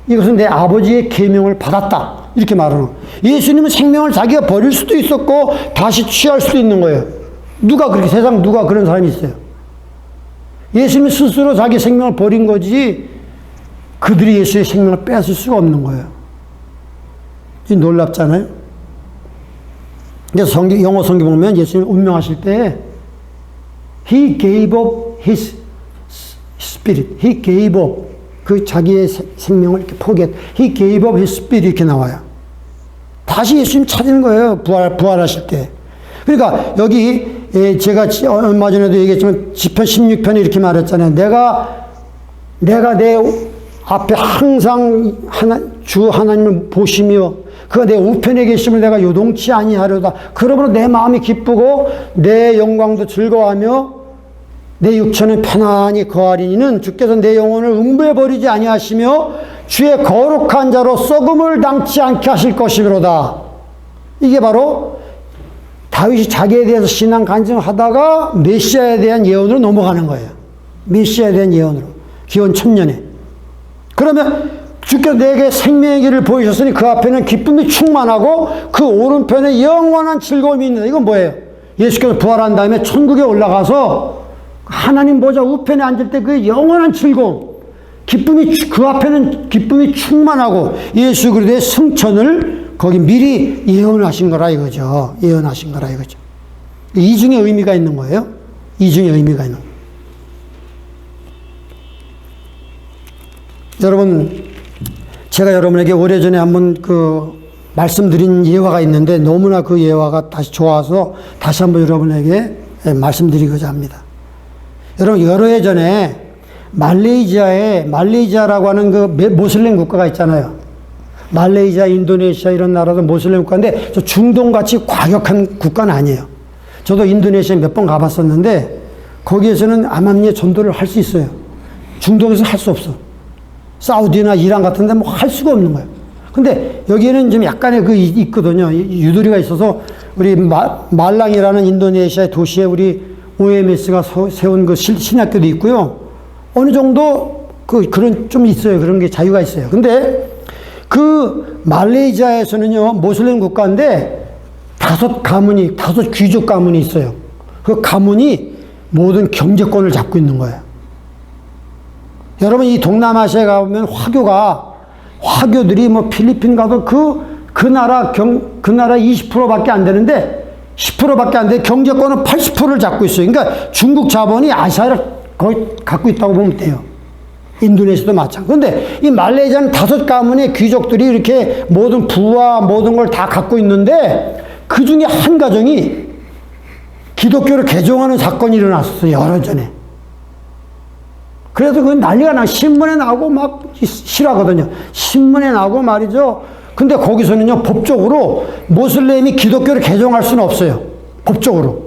이것은 내 아버지의 계명을 받았다. 이렇게 말하는 거예요. 예수님은 생명을 자기가 버릴 수도 있었고 다시 취할 수도 있는 거예요. 세상 누가 그런 사람이 있어요? 예수님이 스스로 자기 생명을 버린 거지 그들이 예수의 생명을 뺏을 수가 없는 거예요. 놀랍잖아요? 그래서 영어 성경 보면 예수님 운명하실 때 He gave up His Spirit. He gave up. 그 자기의 생명을 이렇게 포기했. He gave up His Spirit 이렇게 나와요. 다시 예수님 찾는 거예요. 부활하실 때. 그러니까 여기 제가 얼마 전에도 얘기했지만 시편 16편에 이렇게 말했잖아요. 내가 내 앞에 항상 주 하나님을 보시며 그가 내 우편에 계심을 내가 요동치 아니하려다. 그러므로 내 마음이 기쁘고 내 영광도 즐거워하며 내 육체는 편안히 거하리니는 주께서 내 영혼을 음부해버리지 아니하시며 주의 거룩한 자로 썩음을 당치 않게 하실 것이로다. 이게 바로 다윗이 자기에 대해서 신앙 간증하다가 메시아에 대한 예언으로 넘어가는 거예요. 메시아에 대한 예언으로. 기원 1000년에. 그러면 주께서 내게 생명의 길을 보이셨으니 그 앞에는 기쁨이 충만하고 그 오른편에 영원한 즐거움이 있는. 이건 뭐예요? 예수께서 부활한 다음에 천국에 올라가서 하나님 보좌 우편에 앉을 때 그 영원한 즐거움, 그 앞에는 기쁨이 충만하고 예수 그리스도의 승천을 거기 미리 예언하신 거라 이거죠. 예언하신 거라 이거죠. 이중의 의미가 있는 거예요. 이중의 의미가 있는 거예요. 여러분, 제가 여러분에게 오래전에 한번 말씀드린 예화가 있는데 너무나 그 예화가 다시 좋아서 다시 한번 여러분에게 말씀드리고자 합니다. 여러분, 여러 해 전에 말레이시아라고 하는 그 모슬렘 국가가 있잖아요. 말레이시아, 인도네시아 이런 나라도 모슬렘 국가인데 저 중동같이 과격한 국가는 아니에요. 저도 인도네시아에 몇 번 가봤었는데 거기에서는 암암리에 전도를 할 수 있어요. 중동에서 할 수 없어. 사우디나 이란 같은 데 뭐 할 수가 없는 거예요. 근데 여기에는 좀 약간의 있거든요. 유도리가 있어서 우리 말랑이라는 인도네시아의 도시에 우리 OMS가 세운 그 신학교도 있고요. 어느 정도 그런 좀 있어요. 그런 게 자유가 있어요. 근데 그 말레이시아에서는요, 모슬렘 국가인데 5 귀족 가문이 있어요. 그 가문이 모든 경제권을 잡고 있는 거예요. 여러분, 이 동남아시아에 가보면 화교들이 뭐 필리핀 가도 그 나라 20%밖에 안 되는데 10%밖에 안 돼. 경제권은 80%를 잡고 있어요. 그러니까 중국 자본이 아시아를 거의 갖고 있다고 보면 돼요. 인도네시아도 마찬가지. 근데 이 말레이시아는 5가문의 귀족들이 이렇게 모든 부와 모든 걸 다 갖고 있는데 그 중에 한 가정이 기독교를 개종하는 사건이 일어났었어요. 여러 전에. 그래서 그 난리가 나, 신문에 나오고 막 실하거든요. 신문에 나오고 말이죠. 근데 거기서는요, 법적으로 모슬렘이 기독교를 개종할 수는 없어요. 법적으로.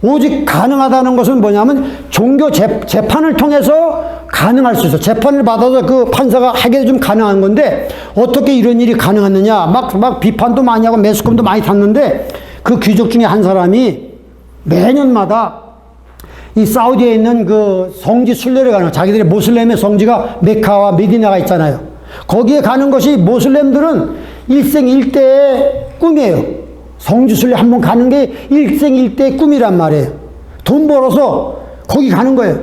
오직 가능하다는 것은 뭐냐면 종교 재판을 통해서 가능할 수 있어. 재판을 받아서 그 판사가 하게 좀 가능한 건데 어떻게 이런 일이 가능했느냐. 막 비판도 많이 하고 매스컴도 많이 탔는데 그 귀족 중에 한 사람이 매년마다 이 사우디에 있는 그 성지 순례를 가는, 자기들의 모슬렘의 성지가 메카와 메디나가 있잖아요. 거기에 가는 것이 모슬렘들은 일생일대의 꿈이에요. 성지 순례 한번 가는 게 일생일대의 꿈이란 말이에요. 돈 벌어서 거기 가는 거예요.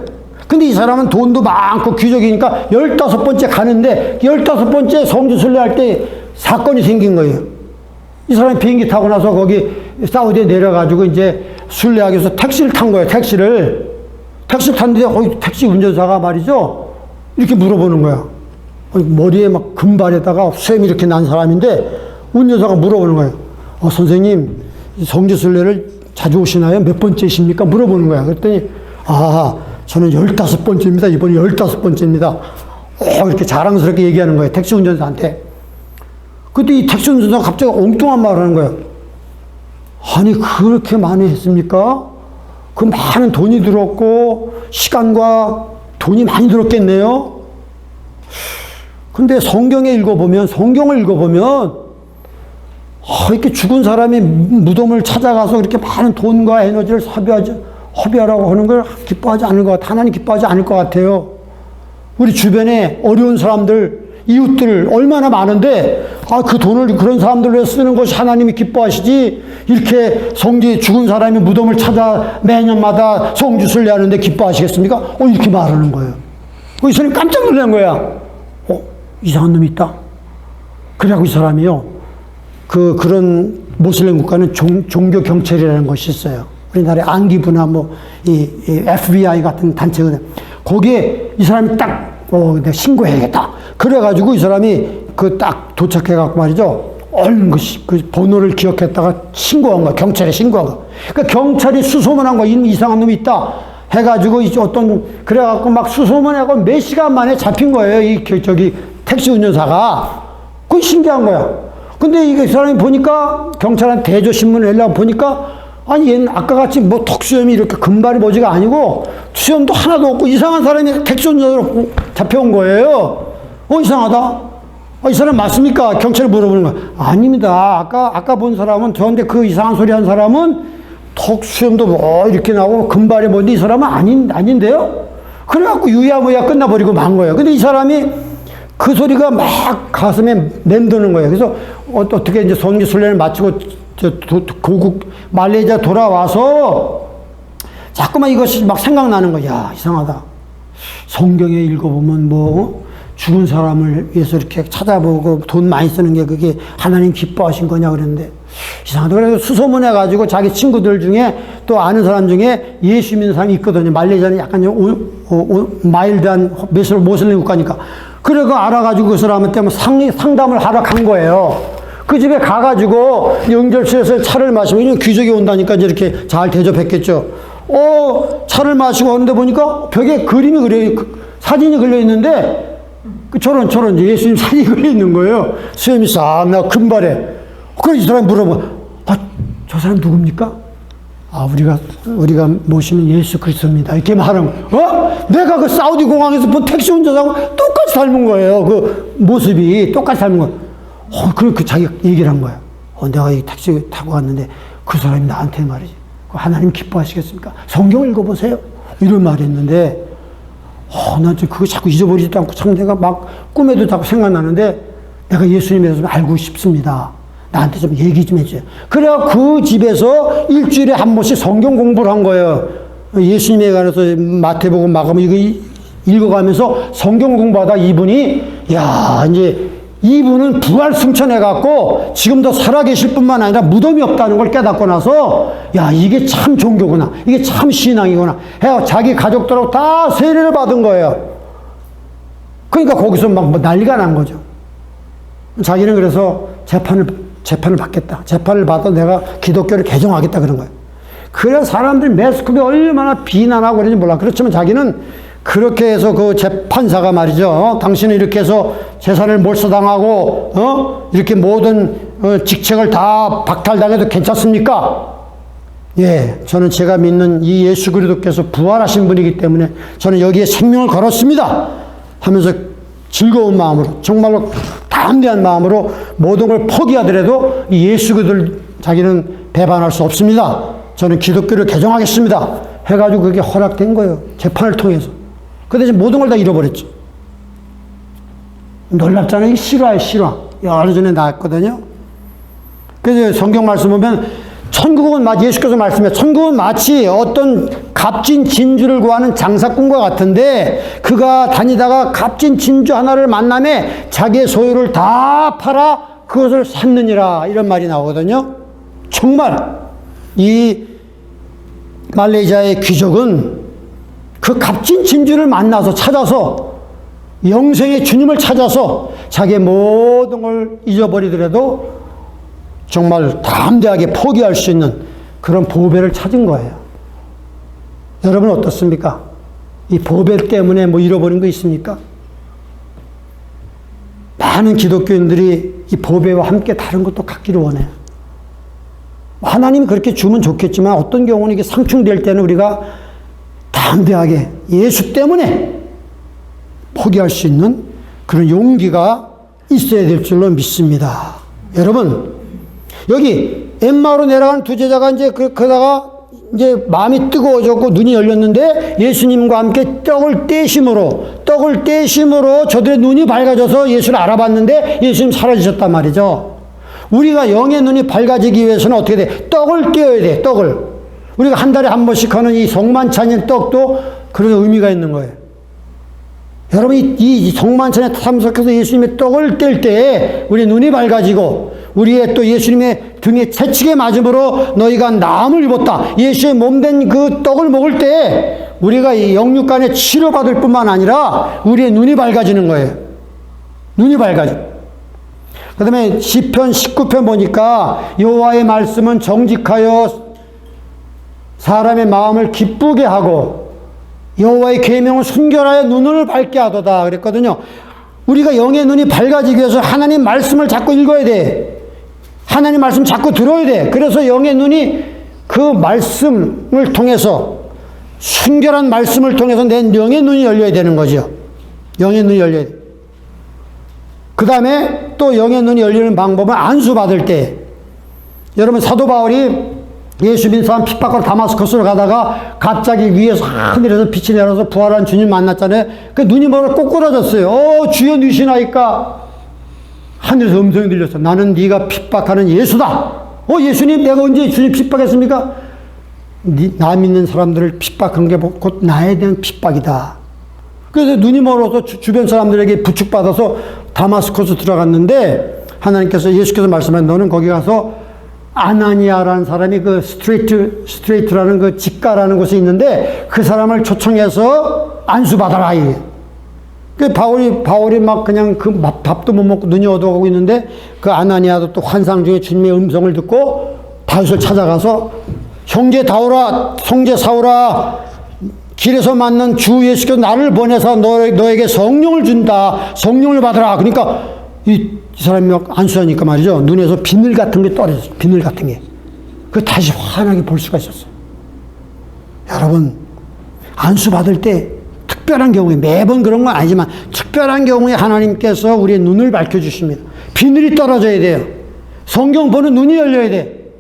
근데 이 사람은 돈도 많고 귀족이니까 15번째 가는데 15번째 성지 순례할 때 사건이 생긴 거예요. 이 사람이 비행기 타고 나서 거기 사우디에 내려가지고 이제 순례하기 위해서 택시를 탄 거예요. 택시를 탔는데 거기 택시 운전사가 말이죠, 이렇게 물어보는 거야. 머리에 막 금발에다가 수염이 이렇게 난 사람인데 운전사가 물어보는 거예요. 선생님, 성지 순례를 자주 오시나요? 몇 번째십니까? 물어보는 거야. 그랬더니 저는 15번째입니다. 이번이 15번째입니다. 이렇게 자랑스럽게 얘기하는 거예요. 택시 운전사한테. 그때 이 택시 운전사가 갑자기 엉뚱한 말을 하는 거예요. 아니, 그렇게 많이 했습니까? 그 많은 돈이 들었고 시간과 돈이 많이 들었겠네요. 근데 성경을 읽어보면 이렇게 죽은 사람이 무덤을 찾아가서 이렇게 많은 돈과 에너지를 허비하라고 하는 걸 기뻐하지 않을 것 같아요. 하나님 기뻐하지 않을 것 같아요. 우리 주변에 어려운 사람들, 이웃들 얼마나 많은데 그 돈을 그런 사람들 위해 쓰는 것이 하나님이 기뻐하시지, 이렇게 성지에 죽은 사람이 무덤을 찾아 매년마다 성지 순례하는데 기뻐하시겠습니까? 이렇게 말하는 거예요. 이 사람이 깜짝 놀란 거야. 이상한 놈이 있다. 그래갖고 이 사람이요, 그런 모슬렘 국가는 종교 경찰이라는 것이 있어요. 우리나라의 안기부나 이 FBI 같은 단체거든. 거기에 이 사람이 딱 내가 신고해야겠다. 그래가지고 이 사람이 딱 도착해갖고 말이죠, 얼른 그 번호를 기억했다가 신고한 거야. 경찰에 신고한 거야. 그러니까 경찰이 수소문한 거야. 이상한 놈이 있다 해가지고 그래갖고 막 수소문하고 몇 시간 만에 잡힌 거예요. 저기 택시 운전사가. 그건 신기한 거야. 근데 이 사람이 보니까 경찰한테 대조신문을 내려고 보니까 얘는 아까 같이 턱수염이 이렇게 금발이 뭐지가 아니고 수염도 하나도 없고 이상한 사람이 택시 운전으로 잡혀온 거예요. 이상하다. 이 사람 맞습니까? 경찰이 물어보는 거야. 아닙니다. 아까 본 사람은, 저한테 그 이상한 소리 한 사람은 턱수염도 이렇게 나오고 금발이 뭔데 이 사람은 아닌데요? 그래갖고 유야무야 끝나버리고 만 거예요. 근데 이 사람이 그 소리가 막 가슴에 맴도는 거예요. 그래서 어떻게 이제 성지 순례를 마치고 고국 말레이시아 돌아와서 자꾸만 이것이 막 생각나는 거야. 야, 이상하다. 성경에 읽어보면 죽은 사람을 위해서 이렇게 찾아보고 돈 많이 쓰는 게 그게 하나님 기뻐하신 거냐 그랬는데 이상하다. 그래서 수소문해가지고 자기 친구들 중에 또 아는 사람 중에 예수 믿는 사람이 있거든요. 말레이시아는 약간 마일드한 모슬렘 국가니까. 그래서 알아가지고 그 사람한테 상담을 하러 간 거예요. 그 집에 가가지고 응접실에서 차를 마시면 귀족이 온다니까 이제 이렇게 잘 대접했겠죠. 차를 마시고 오는데 보니까 벽에 그림이 사진이 걸려 있는데 저런 예수님 사진이 걸려 있는 거예요. 수염이 싹 나 금발에. 그래서 이 사람이 물어봐. 저 사람 누굽니까? 우리가 모시는 예수 그리스도입니다. 이렇게 말하면, 내가 그 사우디 공항에서 본 택시 운전하고 똑같이 닮은 거예요. 그 모습이 똑같이 닮은 거예요. 그렇게 자기가 얘기를 한 거야. 내가 이 택시 타고 왔는데 그 사람이 나한테 말이지. 하나님 기뻐하시겠습니까? 성경 읽어보세요. 이런 말을 했는데, 나 그거 자꾸 잊어버리지도 않고 참 내가 막 꿈에도 자꾸 생각나는데 내가 예수님에 대해서 좀 알고 싶습니다. 나한테 좀 얘기 좀 해줘요. 그래야 그 집에서 일주일에 한 번씩 성경 공부를 한 거예요. 예수님에 관해서 마태복음, 마가복음 이거 읽어가면서 성경 공부하다 이분이 이제 이분은 부활 승천해갖고 지금도 살아계실 뿐만 아니라 무덤이 없다는 걸 깨닫고 나서 야, 이게 참 종교구나, 이게 참 신앙이구나 해서 자기 가족들하고 다 세례를 받은 거예요. 그러니까 거기서 막 난리가 난 거죠. 자기는 그래서 재판을 받겠다. 재판을 받아 내가 기독교를 개종하겠다 그런 거예요. 그래서 사람들이 매스컴이 얼마나 비난하고 그런지 몰라. 그렇지만 자기는 그렇게 해서 그 재판사가 말이죠. 당신은 이렇게 해서 재산을 몰수당하고, 이렇게 모든 직책을 다 박탈당해도 괜찮습니까? 예, 저는 제가 믿는 이 예수 그리스도께서 부활하신 분이기 때문에 저는 여기에 생명을 걸었습니다 하면서 즐거운 마음으로, 정말로 담대한 마음으로 모든 걸 포기하더라도 이 예수 그리스도를 자기는 배반할 수 없습니다. 저는 기독교를 개종하겠습니다 해가지고 그게 허락된 거예요. 재판을 통해서. 그 대신 모든 걸 다 잃어버렸죠. 놀랍잖아요. 실화예요, 실화. 여러 전에 나왔거든요. 그래서 성경 말씀 보면 천국은 마치, 예수께서 말씀해, 천국은 마치 어떤 값진 진주를 구하는 장사꾼과 같은데 그가 다니다가 값진 진주 하나를 만남에 자기의 소유를 다 팔아 그것을 샀느니라, 이런 말이 나오거든요. 정말 이 말레이시아의 귀족은 그 값진 진주를 만나서 찾아서 영생의 주님을 찾아서 자기의 모든 걸 잊어버리더라도 정말 담대하게 포기할 수 있는 그런 보배를 찾은 거예요. 여러분 어떻습니까? 이 보배 때문에 뭐 잃어버린 거 있습니까? 많은 기독교인들이 이 보배와 함께 다른 것도 갖기를 원해요. 하나님이 그렇게 주면 좋겠지만 어떤 경우는 이게 상충될 때는 우리가 담대하게 예수 때문에 포기할 수 있는 그런 용기가 있어야 될 줄로 믿습니다. 여러분, 여기 엠마오로 내려간 두 제자가 이제 그러다가 이제 마음이 뜨거워졌고 눈이 열렸는데 예수님과 함께 떡을 떼심으로 저들의 눈이 밝아져서 예수를 알아봤는데 예수님 사라지셨단 말이죠. 우리가 영의 눈이 밝아지기 위해서는 어떻게 돼? 떡을 떼어야 돼, 떡을. 우리가 한 달에 한 번씩 하는 이 성만찬인 떡도 그런 의미가 있는 거예요. 여러분, 이 성만찬에 참석해서 예수님의 떡을 뗄 때 우리 눈이 밝아지고 우리의 또 예수님의 등에 채찍에 맞음으로 너희가 나음을 입었다. 예수의 몸된 그 떡을 먹을 때 우리가 이 영육간에 치료받을 뿐만 아니라 우리의 눈이 밝아지는 거예요. 눈이 밝아져. 그 다음에 시편 19편 보니까 여호와의 말씀은 정직하여 사람의 마음을 기쁘게 하고 여호와의 계명은 순결하여 눈을 밝게 하도다 그랬거든요. 우리가 영의 눈이 밝아지기 위해서 하나님 말씀을 자꾸 읽어야 돼. 하나님 말씀 자꾸 들어야 돼. 그래서 영의 눈이 그 말씀을 통해서, 순결한 말씀을 통해서 내 영의 눈이 열려야 되는 거죠. 영의 눈이 열려야 돼. 그 다음에 또 영의 눈이 열리는 방법은 안수받을 때, 여러분 사도 바울이 예수 믿는 사람 핍박하러 다마스커스로 가다가 갑자기 위에서 하늘에서 빛이 내려서 부활한 주님 만났잖아요. 그 눈이 뭐가 꼬꾸라졌어요. 주여 누시나이까? 하늘에서 음성이 들렸어. 나는 네가 핍박하는 예수다. 예수님, 내가 언제 주님 핍박했습니까? 나 믿는 사람들을 핍박한 게 곧 나에 대한 핍박이다. 그래서 눈이 멀어서 주변 사람들에게 부축받아서 다마스커스 들어갔는데 하나님께서, 예수께서 말씀하신, 너는 거기 가서 아나니아라는 사람이 그 스트레이트라는 그 직가라는 곳에 있는데 그 사람을 초청해서 안수받아라. 그 바울이 막 그냥 그 밥도 못 먹고 눈이 어두워가고 있는데 그 아나니아도 또 환상 중에 주님의 음성을 듣고 다윗을 찾아가서 형제 사울아, 길에서 만난 주 예수께서 나를 보내서 너에게 성령을 준다. 성령을 받으라. 그러니까 이 사람이 막 안수하니까 말이죠. 눈에서 비늘 같은 게 떨어졌어요. 비늘 같은 게. 그 다시 환하게 볼 수가 있었어요. 여러분, 안수받을 때 특별한 경우에, 매번 그런 건 아니지만 특별한 경우에 하나님께서 우리의 눈을 밝혀주십니다. 비늘이 떨어져야 돼요. 성경 보는 눈이 열려야 돼.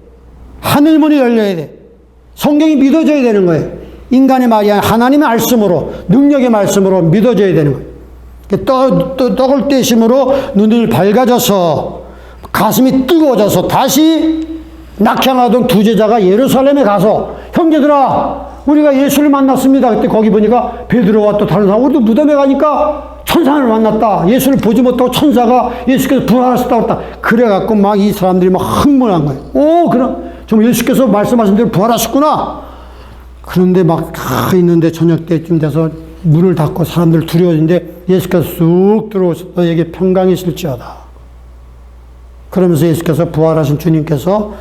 하늘문이 열려야 돼. 성경이 믿어져야 되는 거예요. 인간의 말이 아니라 하나님의 말씀으로, 능력의 말씀으로 믿어져야 되는 거예요. 떡을 떼심으로 눈을 밝아져서 가슴이 뜨거워져서 다시 낙향하던 두 제자가 예루살렘에 가서 형제들아, 우리가 예수를 만났습니다. 그때 거기 보니까 베드로와 또 다른 사람, 우리도 무덤에 가니까 천사를 만났다. 예수를 보지 못하고 천사가 예수께서 부활하셨다고 했다. 그래갖고 막 이 사람들이 막 흥분한 거예요. 오, 그럼 정말 예수께서 말씀하신 대로 부활하셨구나. 그런데 막 있는데 저녁 때쯤 돼서 문을 닫고 사람들 두려워지는데 예수께서 쑥 들어오셔서 너에게 평강이 있을지어다. 그러면서 예수께서 부활하신 주님께서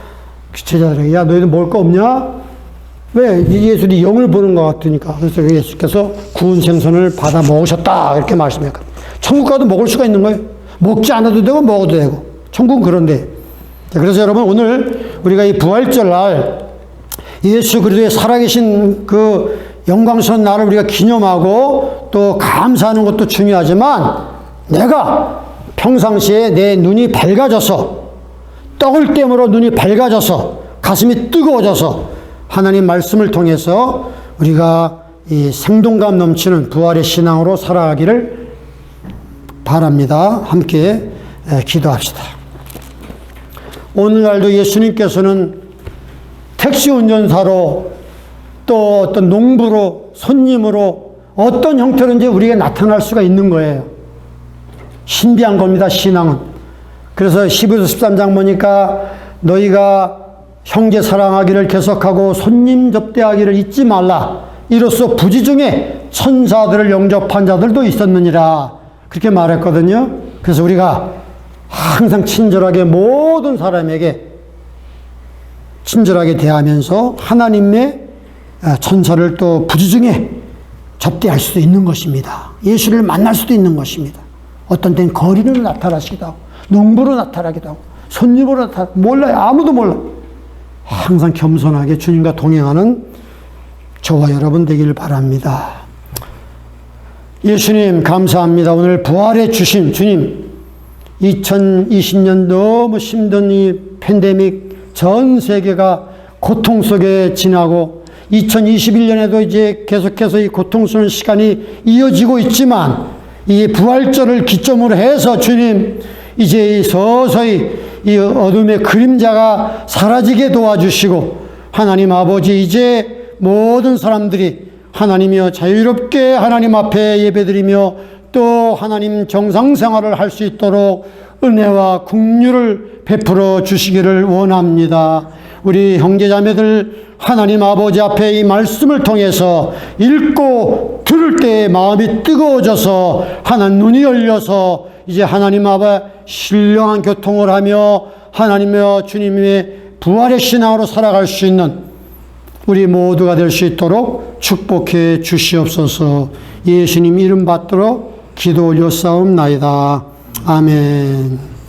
제자들에게 야 너희들 먹을 거 없냐? 왜? 예수들이 영을 보는 것 같으니까. 그래서 예수께서 구운 생선을 받아 먹으셨다 이렇게 말씀했거든요. 천국 가도 먹을 수가 있는 거예요. 먹지 않아도 되고 먹어도 되고. 천국은 그런데. 그래서 여러분 오늘 우리가 이 부활절 날 예수 그리스도의 살아계신 그 영광스러운 날을 우리가 기념하고 또 감사하는 것도 중요하지만 내가 평상시에 내 눈이 밝아져서 떡을 땜으로 눈이 밝아져서 가슴이 뜨거워져서 하나님 말씀을 통해서 우리가 이 생동감 넘치는 부활의 신앙으로 살아가기를 바랍니다. 함께 기도합시다. 오늘날도 예수님께서는 택시 운전사로 또 어떤 농부로 손님으로 어떤 형태로든지 우리에게 나타날 수가 있는 거예요. 신비한 겁니다, 신앙은. 그래서 12절 13장 보니까 너희가 형제 사랑하기를 계속하고 손님 접대하기를 잊지 말라. 이로써 부지 중에 천사들을 영접한 자들도 있었느니라. 그렇게 말했거든요. 그래서 우리가 항상 친절하게 모든 사람에게 친절하게 대하면서 하나님의 천사를 또 부지 중에 접대할 수도 있는 것입니다. 예수를 만날 수도 있는 것입니다. 어떤 때는 거리로 나타나시기도 하고 농부로 나타나기도 하고 손님으로 몰라요. 아무도 몰라요. 항상 겸손하게 주님과 동행하는 저와 여러분 되기를 바랍니다. 예수님 감사합니다. 오늘 부활해 주신 주님 2020년 너무 힘든 이 팬데믹 전 세계가 고통 속에 지나고 2021년에도 이제 계속해서 이 고통스러운 시간이 이어지고 있지만 이 부활절을 기점으로 해서 주님 이제 서서히 이 어둠의 그림자가 사라지게 도와주시고 하나님 아버지 이제 모든 사람들이 하나님이여 자유롭게 하나님 앞에 예배드리며 또 하나님 정상생활을 할 수 있도록 은혜와 긍휼을 베풀어 주시기를 원합니다. 우리 형제자매들 하나님 아버지 앞에 이 말씀을 통해서 읽고 들을 때 마음이 뜨거워져서 하나님 눈이 열려서 이제 하나님 앞에 신령한 교통을 하며 하나님의 주님의 부활의 신앙으로 살아갈 수 있는 우리 모두가 될 수 있도록 축복해 주시옵소서. 예수님 이름 받들어 기도 올려 싸움나이다. 아멘.